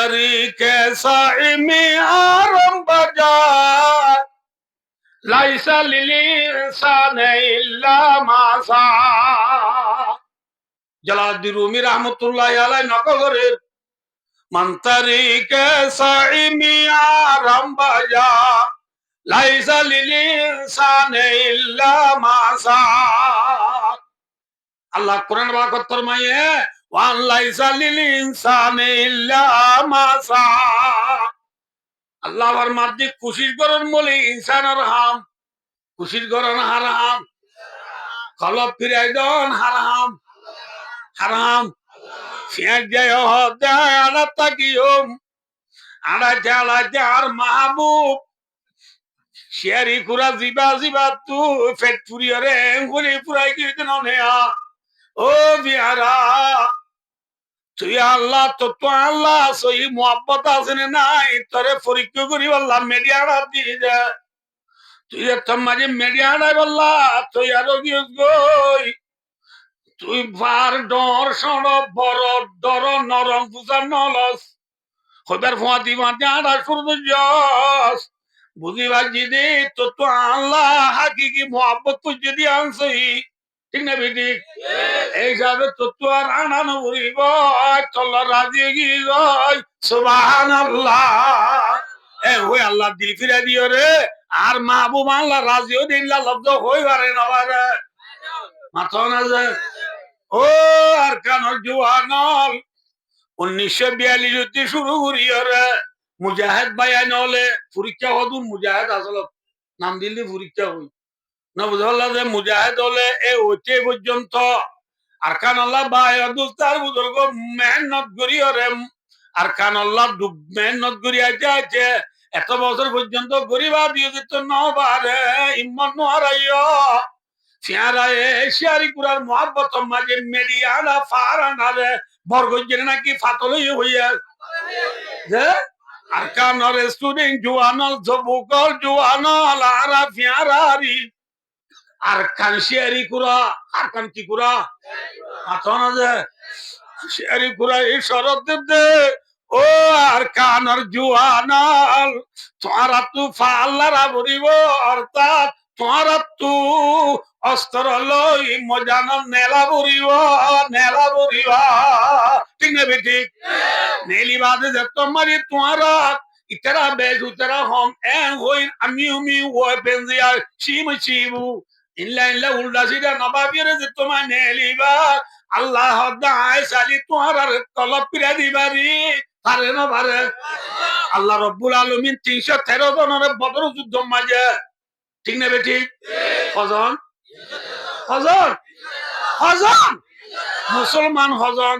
তরিকে সাইমি আরম বাজার লাইসা লিল ইনসানি ইল্লা মা সা। জালালউদ্দিন রুমি রাহমাতুল্লাহি আলাইহি নকল করেন মান তরিকে সাইমি আরম বাজার লাইসা লিল ইনসানি ইল্লা মা সা। আল্লাহ কোরআন বাকত ফরমায়ে ওয়ান লাইসা লিল ইনসানি ইল্লা মা সা। আল্লাহ আর মাঝে খুশির গরন বলে ইনসানের হাম খুশির গরন হারাম খলপ ফিরাই দন হারাম হারাম ফিয়ার জয় হদায় আলা তাকিয়ম আলা জালা জার মাহবুব শেয়ারি কুরা জিবা জিবা তু ফেট পুরিয়রে গুলি পুরাই কিরতেন নেয়া ও বিহারা তুই আল্লাহ তো আল্লাহ সহি মোহাব্বত আছে নাই তোরে পরীক্ষা করি আল্লাহ মিডিয়াটা দিয়ে যা তুই তোর মাঝে মিডিয়াটাই বললা তুই আরো গই তুই বার ডর সড় বড় ডর নরম পূজা নলস হইবার ফোয়া দিবা জানা শুরু যস বুঝি বাজি দে তো আল্লাহ হাকিকি মোহাব্বত তুই যদি আনছই ঠিক না বেটি এই যাবে তো আর আনানো বলিব চল্লা রাজি গিয়ে সুবহানাল্লাহ এ ওই আল্লাহ দিল ফিরে দিও রে আর মাহবুব আল্লাহ রাজিও দিল্লা লব্ধ হই পারে নবারে মাথা না যায় ও আর কানর জুয়ানল 1942 শুরু করিও রে মুজাহিদ ভাইয়া নলে পরীক্ষা হদুন মুজাহিদ আসল নাম দিল্লি পরীক্ষা হই না বুঝলা যে মুজাহিদ হলে এ ওইতে পর্যন্ত আরকান আল্লাহ ভাই দুস্তার বুজুর্গ মেহনত করিও রে আরকান আল্লাহ মেহনত করিয়া যাচ্ছে এত বছর পর্যন্ত গরিবা দিয়ে দিত নবারে ইমান নোয়ারাইও চেহারায় শিয়ারি কুরার মোহাব্বত মাঝে মেডিয়ানা ফারানা রে বরগজের নাকি ফাতলই হইয়া যে আরকান স্টুডেন্ট জুয়ানল জবুকল জুয়ানল আরা ফিয়ারারি আরকান শিয়ারি কুরা আরকান কি কুরা মাথা যে শিয়ারি কুরা এই শরৎ দে ও আরকানর জুয়ানল তোরা তু ফাল্লারা বলিব অর্থাৎ তোরা তু অস্ত্র লই মজানল নেলা বলিব ঠিক না বেটি নেলি বাদে যে তোমারি তোরা ইতরা বেজ উতরা হম এন হই আমি ও পেনজিয়া শিম শিবু ইল্লা ইল্লা উল্টা সিধা নবাবিরে যে তোমার নেলিবা আল্লাহ দায় সালি তোরার তলব পিরা দিবারি পারে না পারে আল্লাহ রব্বুল আলামিন 313 জনের বদর যুদ্ধ মাঝে ঠিক না বেটি হজন হজন হজন মুসলমান হজন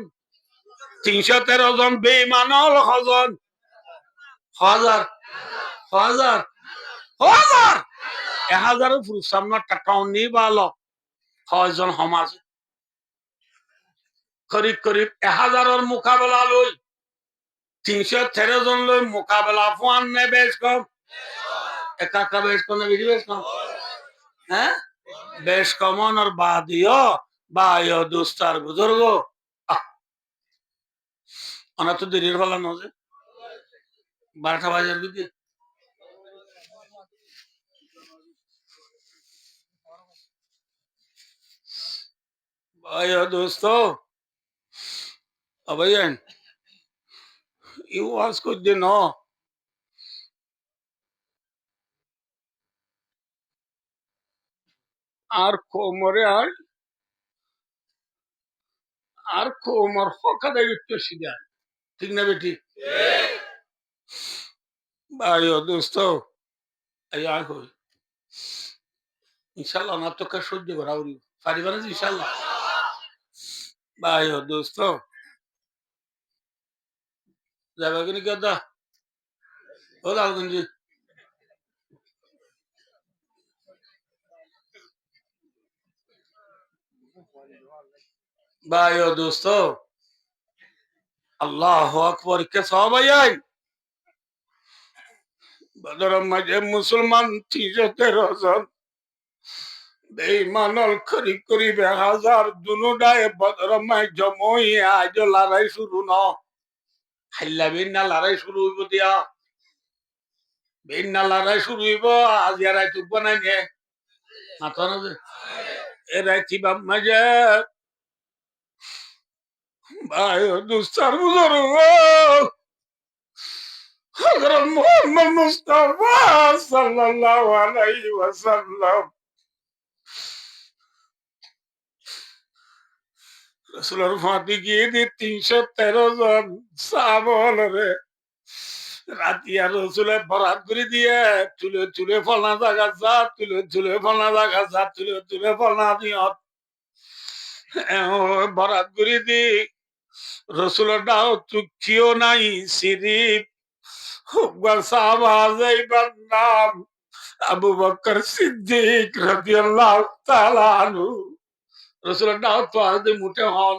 313 জন বেঈমানল হজন হাজার হাজার হাজার 1000 পুরুষ সামনে টাকাও নিয়ে ভালো ছয়জন সমাজ করিব 1000 মোকাবেলা লই 313 জন লই মোকাবেলা ফান নে বেশ কম একা বেশ কম বেশি বেশ কম হ্যাঁ বেশ কমন আর বাদিও বায়ো দুস্তার বুজুর্গ অনা তো দেরির বেলা নজে 12টা বাজার দিকে बायो दोस्तों अभयन you was कुछ दिन हो আর কোমরে আর কোমর ফকাদে একটু সিধা ঠিক না বেটি बायो दोस्तों আয়া কই ইনশাআল্লাহ না তো কা সহ্য করাউরি পারিবা না ইনশাআল্লাহ बायो दोस्तों যাবে কি কথা ও লালগঞ্জি बायो दोस्तों अल्लाह আকবার কে সবাই আই বদর মাঝে মুসলমান 313 জন বেঈমানল করি 1000 দুনুডায় বদর মাই জমই আজ লড়াই শুরু ন হাইলা বিন্না লড়াই শুরু হইব দিয়া বিন্না লড়াই শুরু হইব আজ এরাই টুক বানাই নে মাথা না এরাই চিবাম মাঝে ভাই দুস্তার বুজুর্গ হযরত মুহাম্মদ মুস্তাফা সাল্লাল্লাহু আলাইহি ওয়াসাল্লাম রাসূলের ফাঁতি গিয়ে দি 313 জন সাহাবারে রাতিয়া রসুলের বরাত করে দিয়ে তুলে তুলে ফলনা জায়গা যা তুলে তুলে ফলনা জায়গা যা তুলে তুলে ফলনা দিয়ত বরাত করে দি রসুলের ডাও চুক্ষিও নাই সিরিপ সাহাবাজাইবার নাম আবু বকর সিদ্দিক রাদিয়াল্লাহু তাআলা আনহু রসুলের ডাও তো আজ মুঠে হন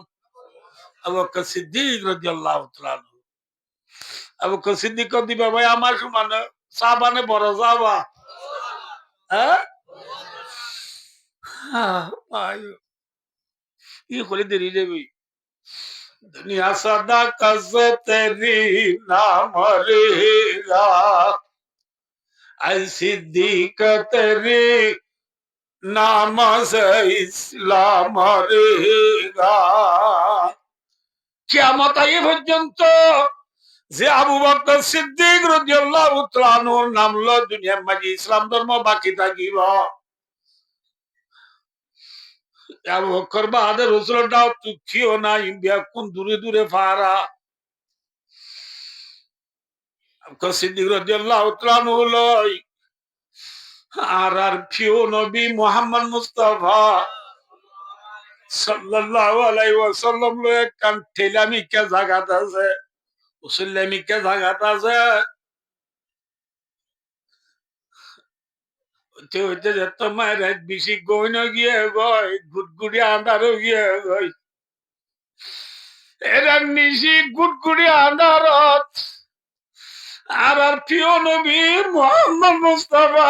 আবু বকর সিদ্দিক রাদিয়াল্লাহু তাআলা আনহু আবু বকর সিদ্দিক দিবা ভাই আমার সমান সাহাবানে বড় সাহাবা হ্যাঁ ভাই ये खोले देरी रे भाई दुनिया सदा कसे तेरी नाम रहेगा ऐसी सिद्दीक तेरी नाम से इस्लाम रहेगा কিয়ামত আগে পর্যন্ত যে আবু বকর সিদ্দিক রাদিয়াল্লাহু তাআলা আনহুর নাম লো দুনিয়ার মাঝে ইসলাম ধর্ম বাকি থাকিব আবু বকর বাদে রাসূলের দাও তুখিও না ইন্ডিয়া কোন দূরে দূরে ফারা আবু সিদ্দিক রাদিয়াল্লাহু তাআলা আনহু লই আর প্রিয় নবী মুহাম্মদ মুস্তাফা সাল্লাল্লাহু আলাইহি ওয়াসাল্লাম লয় কান ঠেলামি কে জায়গাটা আছে উসুল্লামি কে জায়গাটা আছে তে হইতে যত মায়ের বেশি গইন গিয়ে গয় গুটগুড়ি আন্ধার গিয়ে গয় এরা নিশি গুটগুড়ি আন্ধারত আর প্রিয় নবী মুহাম্মদ মুস্তাফা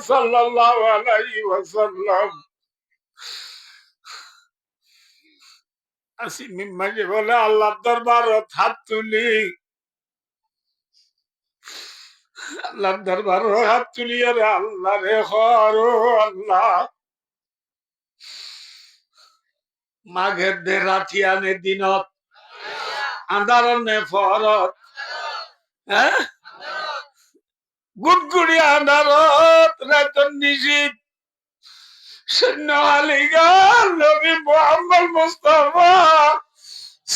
সাল্লাল্লাহু আলাইহি ওয়াসাল্লাম আসি মিম্মাকে বলে আল্লাহ দরবারত হাত তুলি আল্লাহ দরবার হাত তুলি রে আল্লাহ রে হরো আল্লাহ মাঘের দে রাতিয়ানে দিনত আন্ধারনে ফরত হ্যাঁ গুটগুড়ি আন্ধারত রাতন নিশিত সৈন্য আলিগার নবী মুহাম্মদ মুস্তাফা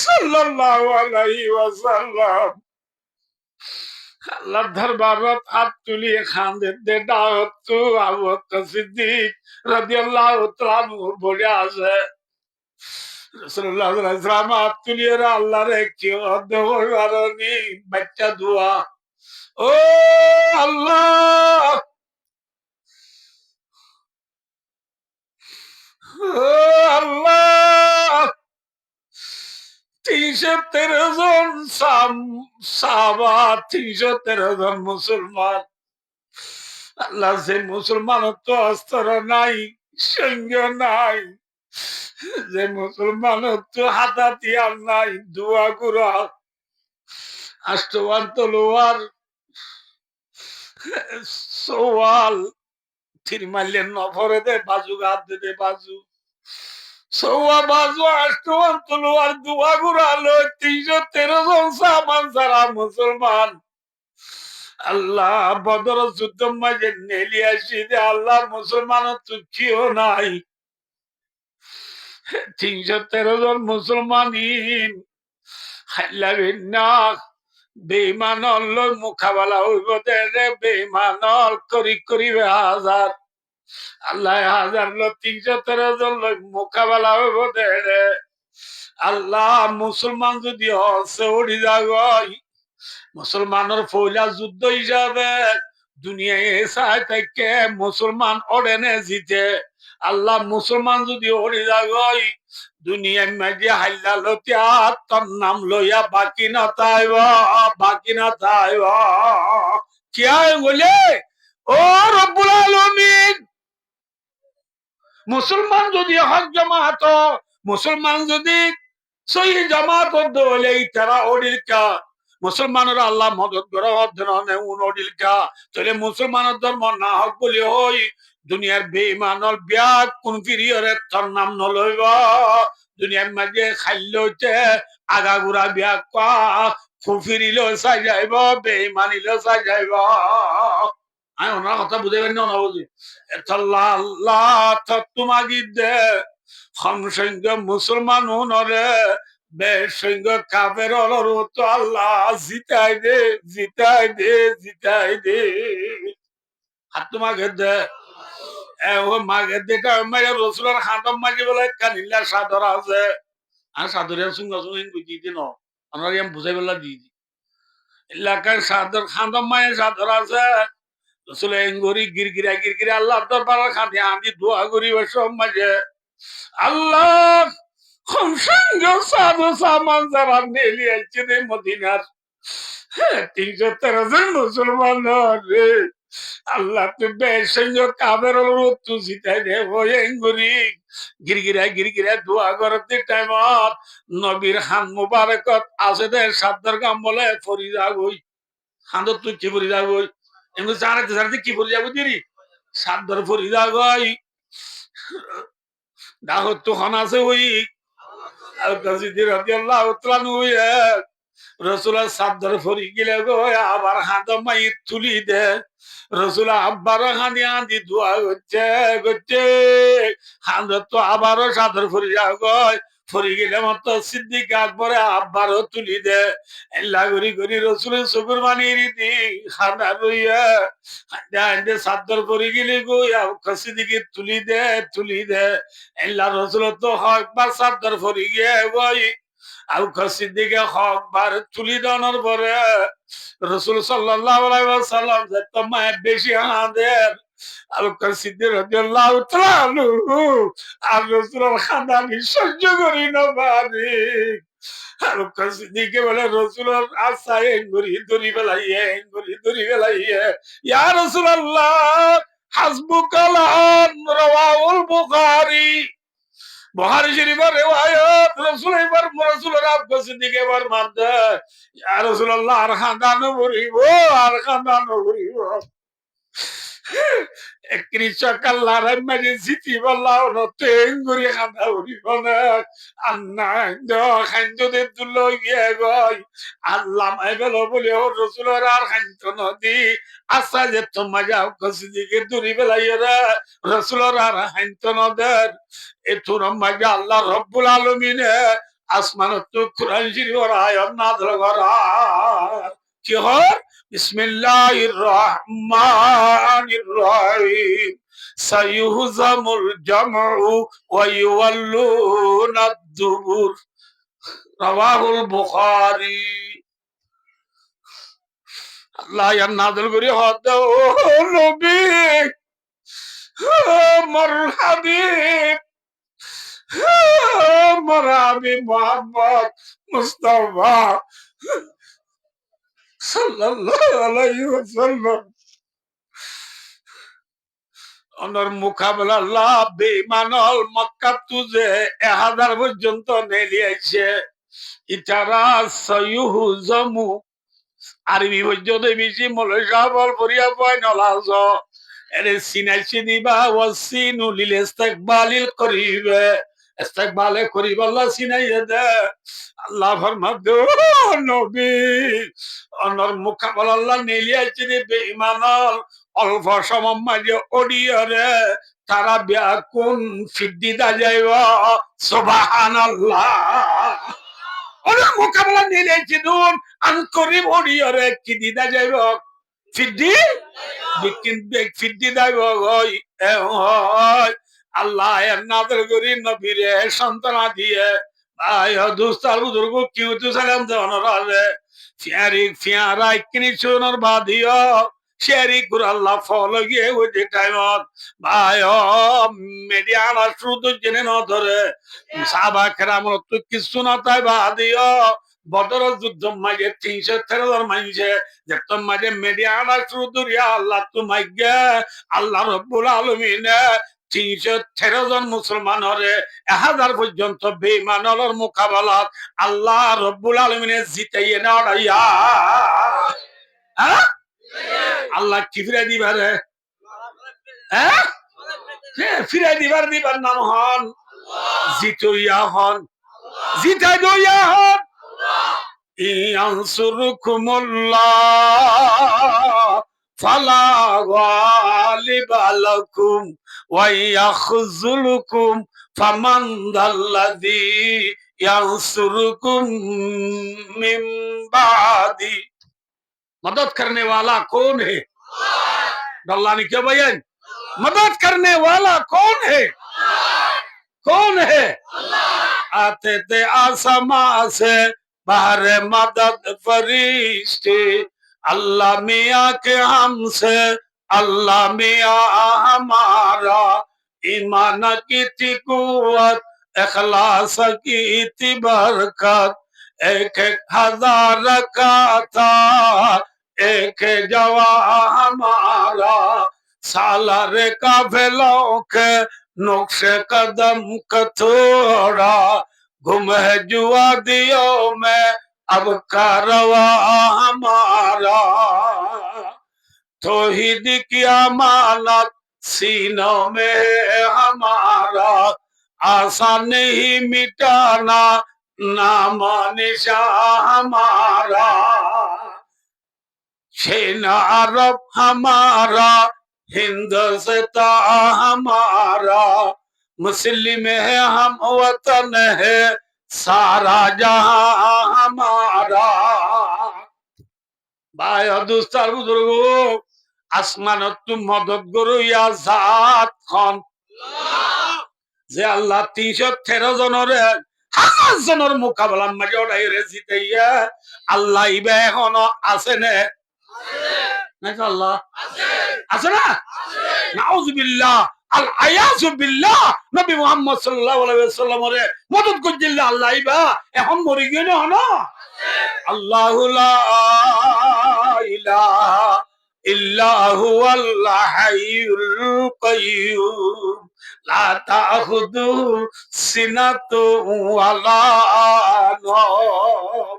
সাল্লাল্লাহু আলাইহি ওয়াসাল্লাম আল্লাহ দরবারত হাত তুলিয়ে খানদের দে দাওয়াত তো আবু বকর সিদ্দিক রাদিয়াল্লাহু তাআলা বলে আছে রাসূলুল্লাহ সাল্লাল্লাহু আলাইহি ওয়াসাল্লাম হাত তুলিয়ে আল্লাহর কি অদ্দবরানি বাচ্চা দোয়া ও আল্লাহ ও আল্লাহ 313 জন সাহাবা 313 জন মুসলমান আল্লাহ যে মুসলমান তো অস্ত্র নাই সৈন্য নাই যে মুসলমান তো হাতাতিয়ার নাই দোয়া গুরা আষ্টওয়ান তলোয়ার সোয়াল থিরমাইলেন নফরে দে বাজু গাদ দে বাজু সৌয়া বাজু আষ্টওয়ান তলোয়ার দোয়া গুরা লো 313 জন সাহাবান যারা মুসলমান আল্লাহ বদর যুদ্ধ মাঝে নেলি আসি দে আল্লাহ মুসলমান তো কেউ নাই 313 জন মুসলমান বেইমানল মোকাবেলা হইব দে বেইমানল করি করিবে হাজার আল্লাহ হাজার 313 জন মোকাবেলা হইব দে আল্লাহ মুসলমান যদি হসে উড়ি যাগয় মুসলমানের পয়লা যুদ্ধ হিসাবে দুনিয়ায় এসাই থেকে মুসলমান ওড়েনে জিতে আল্লাহ মুসলমান যদি ওড়ি যাগয় দুনিয়ার মাঝে হাইলা লতিয়া তোর নাম লইয়া বাকি না তাইব কি বলে ও রব্বুল আলামিন মুসলমান যদি হক জামাত মুসলমান যদি সহি জামাত হলে তারা ওড়ির কা মুসলমানের আল্লাহ মদত করা অধ্যয়নে উনডিলকা তাহলে মুসলমানের ধর্ম না হক বলি হই দুনিয়ার বেঈমানর বিয়া কোন ফিরিয়রে তোর নাম নলইব দুনিয়ার মাঝে খাইল হইতে আগাগুড়া বিয়া কা ফুফিরিল চাই যাইব বেঈমানিল চাই যাইব আমি ওনার কথা বুঝে পারি না বুঝি এতল্লাহ আল্লাহ তোমাকে দে সংখ্য মুসলমান নরে বেসংখ্য কাফের তো আল্লাহ জিতাই দে জিতাই দে জিতাই দে আর তোমাকে দে ও মাকে দেখা মেরে রসুলের হাতম মাঝে বলে কানিল্লা সাদর আছে আর সাদরের সঙ্গে সঙ্গে বুঝিয়ে দিন আমরা বুঝাই বেলা দিয়ে দিই এলাকার সাদর খান্দম মায়ের সাদর আছে রসুল এঙ্গরি গিরগিরা আল্লাহ দরবার খাঁদি আদি দোয়া করি সব মাঝে আল্লাহ সঙ্গে সাধু সামান যারা নেলি আছে রে মদিনার 313 জন মুসলমান রে আল্লাহ তো বেসঙ্গে কাবের রুতু জিতাই দে এঙ্গরি গিরগিরা দোয়া করতে টাইমত নবীর হান মুবারকত আছে দে সাদ্দার গাম বলে ফরিদা গই হান্দর তুই কি ফরিদা গই এমনি জানাতে কি ফরিদা গই দিরি সাদ্দার ফরিদা গই দাহত তো হন আছে ওই রসুলের সাদ্দার ফরি গিলে গো আবার হাত মাই তুলি দে রসুল আব্বার হাঁদি হাঁদি দোয়া করছে হাঁদ তো আবারও সাদর ফরি যাও গয় ফরি গেলে মতো সিদ্দিক আকবরে আব্বারও তুলি দে এল্লা করি করি রসুলের চকুর বানিয়ে দি হাঁদা রইয়া হাঁদে সাদ্দর ফরি গেলে গো সিদ্দিকে তুলি দে এল্লা রসুল তো হকবার সাদ্দর ফরি গিয়ে গই আবু বকর সিদ্দিকে হকবার তুলি দেওয়ার পরে রাসূল সাল্লাল্লাহু আলাইহি ওয়াসাল্লাম যে তোমায় বেশি হাঁদের আবু বকর সিদ্দিক রাদিয়াল্লাহু তাআলা আনহু আর রাসূলের খানদানি সহ্য করি না পারি আবু বকর সিদ্দিকে বলে রাসূলের আশায় এঙ্গুরি দড়ি বেলাইয়ে ইয়া রাসূলুল্লাহ হাসবুকালান রাওয়াহুল বুখারী বুখারী শরীফের রিওয়ায়াত রাসূল এবার রাসূলের আব্বাস সিদ্দিক এবার মানতে ইয়া রাসূলুল্লাহ আর খানদানো ভরিব কৃষক আল্লাহর মাঝে জিতি বললাও নতেঙ্গুরি খান্দা ভরিব না আন্না খান্দদের তুলো গিয়ে গই আল্লাহ মাই বেলো বলে ও রাসূলের আর খান্ত নদী আশা যে তোমার যাও কসিদিকে দূরি বেলাইরা রাসূলের আর খান্ত নদের এতুরম মাঝে আল্লাহ রব্বুল আলামিনে আসমানত কুরআন শরীফের আয়াত নাযিল করা কি হয় বিসমিল্লাহির রহমানির রহিম সাইয়ুহজামুল জামউ ওয়া ইউওয়াল্লুনাদ দুবুর রাওয়াহুল বুখারী আল্লাহ ইয়ার নাযিল করি হদ ও নবী আমার হাবিব আমার হাবিব মুহাম্মদ মুস্তাফা সাল্লাল্লাহু আলাইহি ওয়াসাল্লাম ওনার মোকাবেলা লাভ বেঈমানল মক্কা তুজে 1000 পর্যন্ত নেলিয়েছে ইতারা সাইয়ুহজামু আরবি পর্যন্ত বেশি মৌলভী সাহেব পড়িয়া পায় নলাজ এরে সিনাইছি দিবা ওয়াসিনু লিল ইস্তিকবালিল করিবে ইস্তিকবালে করিব আল্লাহ সিনাইয়ে দে আল্লাহ ফরমাদো নবী অনর মোকাবেলা আল্লাহ নেলিয়েছে বেঈমানল অল্প সময় মাঝে ওডিয়রে তারা ব্যাকুন ফিদ্দিদা যাইব সুবহানাল্লাহ ওদের মোকাবেলা নিলেছি দুন আন করিব ওডিয়রে কি দিদা যাইব ফিদ্দি বিকিন বেক ফিদ্দি যাইব গই এ হয় আল্লাহ এর নাদের করি নবীরে সন্তানা দিয়ে আয় দুস্তার বুজুর্গ কিউ তু সালাম দেওয়ানোর ফিয়ারা কিনি শুনোর বাদিও শেরি গুর আল্লাহ ফল গিয়ে ওই যে টাইমত ভাই মেডিয়ালা শুধু জেনে ন ধরে সাবা কেরামত তো কিছু না তাই বাদিও বদর যুদ্ধ মাঝে 313 মাইছে দেখতাম মাঝে মেডিয়ালা শুধু রিয়া আল্লাহ তো মাইগে আল্লাহ রব্বুল আলামিন 313 জন মুসলমানরে 1000 পর্যন্ত বেঈমানর মোকাবেলাত আল্লাহ রব্বুল আলামিনে জিতাইয়ে নাড়াইয়া হ্যাঁ আল্লাহ কি ফিরে দিবারে হ্যাঁ ফিরে দিবার নাম হন জিতইয়া হন জিতাই দইয়া হন ইয়ানসুরকুমুল্লাহ ফালা গালিবা লাকুম ওয়া ইয়াখযুলকুম ফামান যাল্লাযী ইয়ানসুরকুম মিন বাদি मदद करने वाला कौन है अल्लाह ने क्या बयान मदद करने वाला कौन है आते थे आसमां से बाहर मदद फरिश्ते अल्लाह मियाँ के हमसे अल्लाह मियाँ हमारा ईमान की थी कुव्वत इखलास की थी बरकत एक एक हजार का था एक जवा हमारा सालार काफिलों के नुक्शे कदम कथोड़ा गुम है जुआ दियो में अब कारवा हमारा तौहीद की अमानत सीनों में हमारा आसान नहीं मिटाना नाम निशा हमारा सेना अरब हमारा हिंदुस्ता हमारा मुस्लिम है हम वतन है सारा जहां हमारा भाई दोस्तार बुजुर्गो आसमान तुम मदद करो या जात खान যে আল্লাহ 313 জনের 1000 জনের মোকাবেলা মাঝে ওটাই জিতাইয়া আল্লাহ ইবা এখনো আছে না নাকি আল্লাহ আছে না নাউজুবিল্লাহ আল আয়াযু বিল্লাহ নবী মুহাম্মদ সাল্লাল্লাহু আলাইহি ওয়াসাল্লামের মদদ কইল্লা আল্লাহ ইবা এখন মরি গেল না আল্লাহু লা ইলাহা ইল্লা হুয়াল হাইয়ুল কাইয়্যুম লা তাখুযুহু সিনাতু ওয়ালা নাওম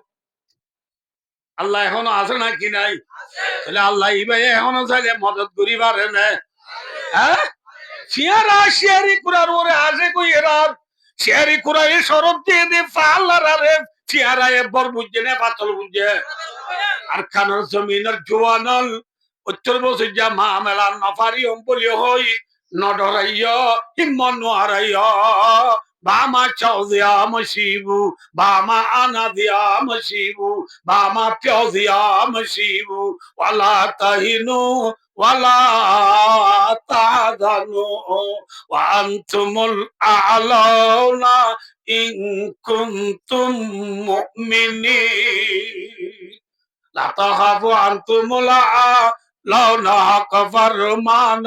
আল্লাহ এখনো আছে নাকি নাই তাহলে আল্লাহ ইবা এখনো চাইলে মদদ করি পারে না হ্যাঁ শিয়ারা শিয়ারি কুরার ওরে আসে কই এরা শিয়ারি কুরা এই শরৎ দিয়ে দিয়ে ফাল্লারা রে শিয়ারা এ বর বুঝে না পাতল বুঝে আর খানার জমিনের জোয়ানল উত্তর বছর যা মা মেলা নফারি অম্বলি হই নডরাইয়া হিম্মন হারাইয়া বামা চাও দিয়া মশিবু বামা আনা দিয়া মশিবু বামা পিও দিয়া মশিবু ওয়ালা তাহিনু ওয়ালা তাদানু ওয়া আনতুমুল আ'লাউনা ইন কুনতুম মুমিনিন লা তাখাফু আনতুমুল আ'লাউনা কফরমান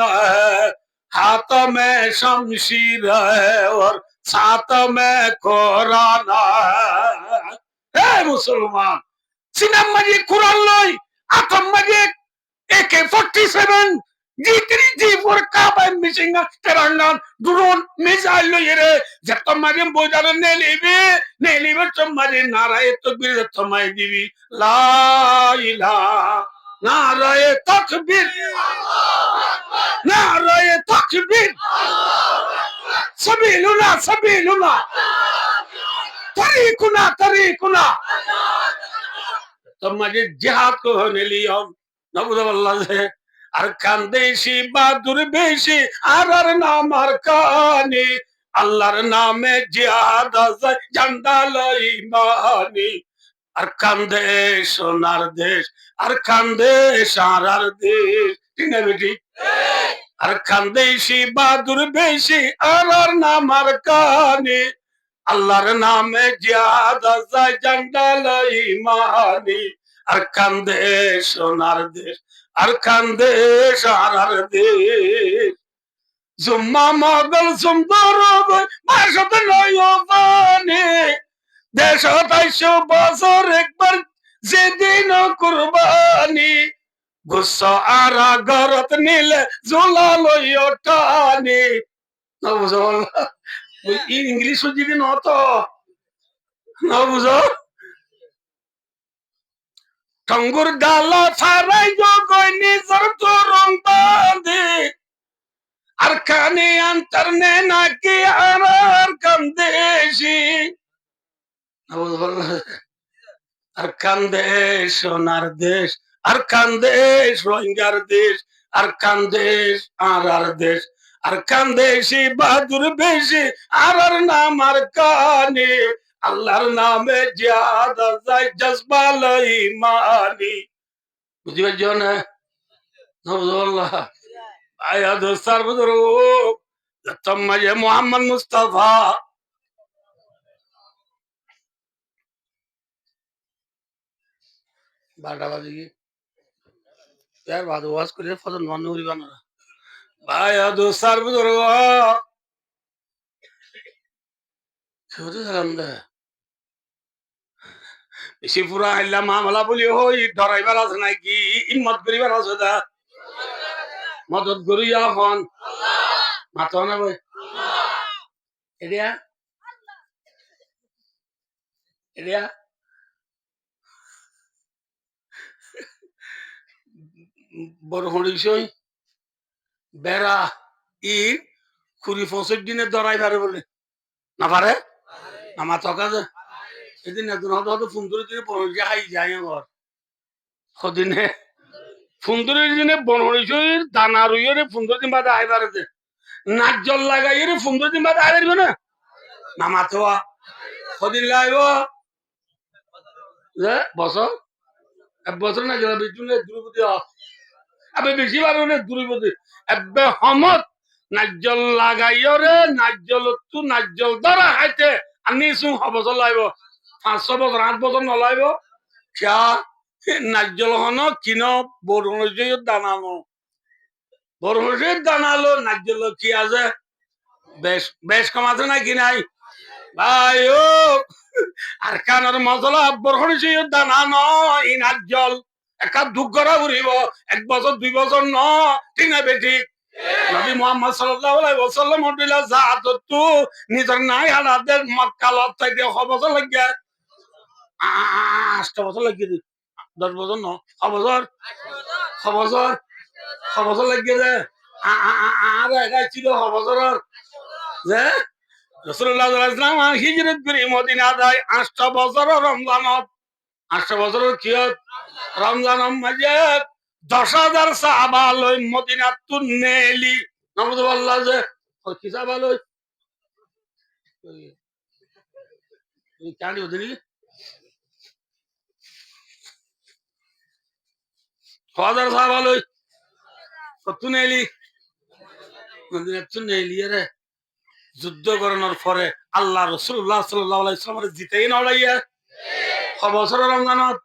हाथ में शमशीर है और साथ में कुरान है मुसलमान सिनेम मजे कुरान लई आतम मजे AK-47 G3 G4 काबा मिसिंग तेरंगान ड्रोन मिसाइल लई रे जब मजे बोझार ने लेबे तो मजे नाराए तकबीर थमाई दीवी ला इलाहा नाराए तकबीर नाराए तकबीर सबीलुना सबीलुना तरीकुना तो मजे जिहाद को होने लिया नबुदल्लाह से আর কান্দেশি বাদুর বেশি আর নাম আর কানি আল্লাহর নামে জিহাদ আছে ঝান্ডা লই মানি আর কান্দে সোনার দেশ আর কান্দে সারার দেশ ঠিক না বেটি আর কান্দেশি বাদুর বেশি আর নাম আর কানি আল্লাহর নামে জিহাদ আছে ঝান্ডা লই মানি আর কান্দে সোনার দেশ আর কান্দে সারার দেশ জুম্মা মগল সুন্দর মাসত নয় পানি 123 বছর একবার যেদিন কুরবানি গুসা আরা গরত নিলে জোলা লইও টানি না বুঝো ইংলিশ যদি নত না বুঝো টঙ্গুর ডাল ছাড়াই গই নিজর তো রং বাঁধে আর কানে আন্তর নে নাকি আর কান্দেশি আর কান্দে সোনার দেশ আর কান্দে রোহিঙ্গার দেশ আর কান্দে আর দেশ আর কান্দেশি বাহাদুর বেশি আর নাম আর কানে আল্লাহর নামে জিয়াদা যায় জজবাল ইমানি বুঝি পারছো না নবুল্লাহ আয়া দোস্তার বুজুর তম্মাজে মোহাম্মদ মুস্তাফা বারোটা বাজে কি यार बात वास करे फजल नूरी बना भाई दोस्तार बुजुर्ग छोटे सालाम दे বেশি পুরা হাইলা মামলা বলি হই ডরাইবার আছে নাকি হিম্মত করিবার আছে দা মদত করিয়া হন মাতো না ভাই এডিয়া এডিয়া বড় হরিসই বেড়া ই কুড়ি 65 দিনে ডরাইবারে বলে না পারে না মাতো কাজে এদিন একদিন হয়তো ফোন করে দিনে পড়ে হাই যায় ঘর সদিনে ফুন্দরের দিনে বনরিশইর দানা রুইরে 15 দিন বাদে আইবারে দে নাজল লাগাইরে 15 দিন বাদে আইবে না না মাতোয়া কদিন লাইব যে বছর এক বছর না গেল বিজুনে দ্রুপদী আবে বেশি বার হলে দ্রুপদী এবে হমত নাজল লাগাইরে নাজল তু নাজল দ্বারা হাইতে আমি সু হবছর লাইব 500 বছর 8 বছর নলাইব কিয়া নাজল হন কিন বনরিশইর দানানো বরমসের দানালো নাজল কি আছে বেশ বেশ কম আছে নাকি নাই ভাই ও আর কানের মশলা বরমসের দানা নয় নাজল একা দুঃখ করা উড়িব 1 বছর 2 বছর ন ঠিক না বেটি নবী মুহাম্মদ সাল্লাল্লাহু আলাইহি ওয়াসাল্লাম বলিলা জাহাদতু নিজের নাই হালাদের মক্কা লতাইতে হবছর লাগিয়া 8 বছর লাগিয়ে 10 বছর ন হবছর হবছর হবছর লাগিয়ে দে আর একা ছিল হবছর যে রাসূলুল্লাহ সাল্লাল্লাহু আলাইহি ওয়াসাল্লাম হিজরত করে মদিনা যায় 8 বছর রমজানত 8 বছরের কিয়ত রমজান মাঝে 10,000 সাহাবা লই মদিনা তুনেলি নবুদ বললা যে কি সাহাবা লই এই কাঁদি ওদিনি 1000 সাহাবা লই তুনেলি মদিনা তুনেলি রে যুদ্ধ করানোর পরে আল্লাহ রাসূলুল্লাহ সাল্লাল্লাহু আলাইহি ওয়াসাল্লাম জিতেই না উড়াইয়া বছর রমজানত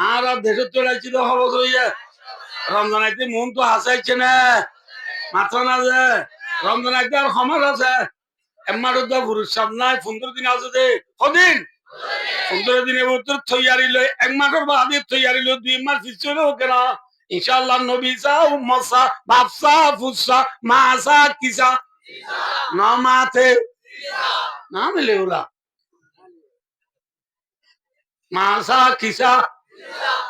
আর দেশে চলাইছিল বছর হইয়া রমজান আইতে মন তো হাসাইছে না মাথা না যে রমজান আইতে আর সমাজ আছে এমার পুরুষ সব নাই 15 দিন আছে যে কদিন 15 দিনের ভিতর তৈয়ারি লই 1 মাসের বাদে তৈয়ারি লই 2 মাস পিছনে হোক না ইনশাআল্লাহ নবী সা উম্মত সা বাপসা ফুসা মাসা কিসা না মাতে না মিলে ওরা মাসা কিসা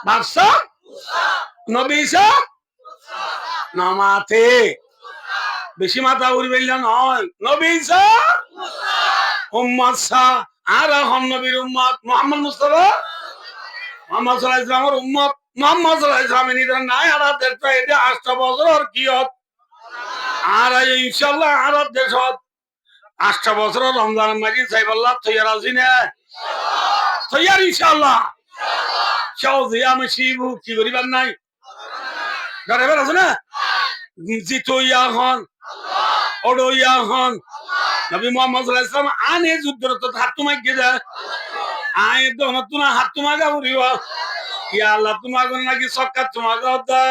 বাপসা নবী সা না মাতে বেশি মাথা উড়বেন নয় নবী সা উম্মত সা আর হম নবীর উম্মত মুহাম্মদ মুস্তাফা মুহাম্মদ সাল্লাল্লাহু আলাইহি ওয়াসাল্লামের উম্মত মুহাম্মদ সাল্লাল্লাহু আলাইহি ওয়াসাল্লাম নিদের নাই আর দেশটা এটা 8 বছর আর কিয়ত আর ইনশাআল্লাহ আর দেশত 8 বছর রমজান মাঝে সাইবাল্লাহ তৈয়ার আছি না তৈয়ার ইনশাআল্লাহ শাওজি আমি শিবু কি করিবার নাই ডরাইবার আছে না জিতো ইয়া হন ওডো ইয়া হন নবী মুহাম্মদ সাল্লাল্লাহু আলাইহি ওয়াসাল্লাম আনে যুদ্ধরত হাত তোমায় গেদা আয় তো নতুনা হাত তোমাগা উড়িবা ইয়া আল্লাহ তোমাগো নাকি সক্কাত তোমাগো দা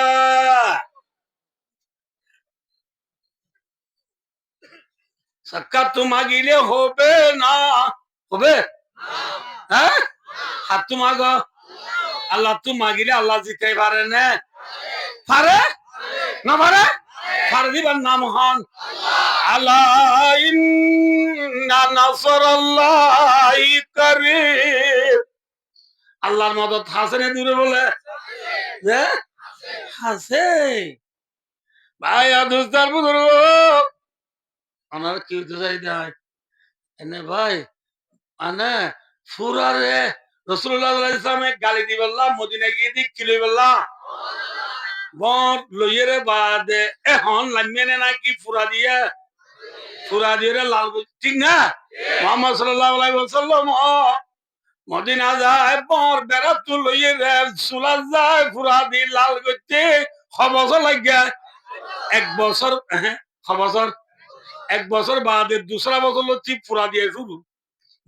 সক্কাত তোমাগিলে হবে না হবে হ্যাঁ হাত তোমাগো আল্লাহ তোমাগিলে আল্লাহ জিতাই পারে না পারে না পারে পারে দিবার নাম হন আলা ইন্না নাসরাল্লাহি কারীব। আল্লাহর মদদ আছে না দূরে বলে যে আছে। ভাই আদুস্তার বুজুর্গ ওনার কি হইতে চাই দেয় এনে ভাই মানে ফুরারে রসুল্লাহ ইসলামে গালি দি বললাম মদিনা গিয়ে দিক কিলো বললাম বর লইয়েরে বাদে এখন লামিয়ে নাকি ফুরা দিয়ে লাল ঠিক না মোহাম্মদ সাল্লাল্লাহু আলাইহি ওয়াসাল্লাম মদিনা যায় বর বেড়াত লইয়ে চুলা যায় ফুরা দি লাল করতে খবর লাগে 1 বছর খবর 1 বছর বাদে দুসরা বছর হচ্ছে ফুরা দিয়ে শুরু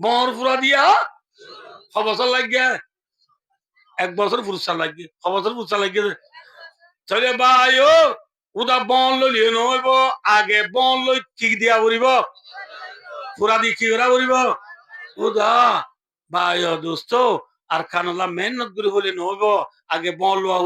বর ফুরা দিয়া খবর লাগে 1 বছর ফুরসা লাগে খবর ফুরসা লাগে চলে ভাই ও উদা বন লইলে নইব আগে বন লই ঠিক দিয়া পড়িব পুরা দি কি করা পড়িব উদা ভাই ও দোস্ত আর খানলা মেহনত করে হলে নইব আগে বন লওয়া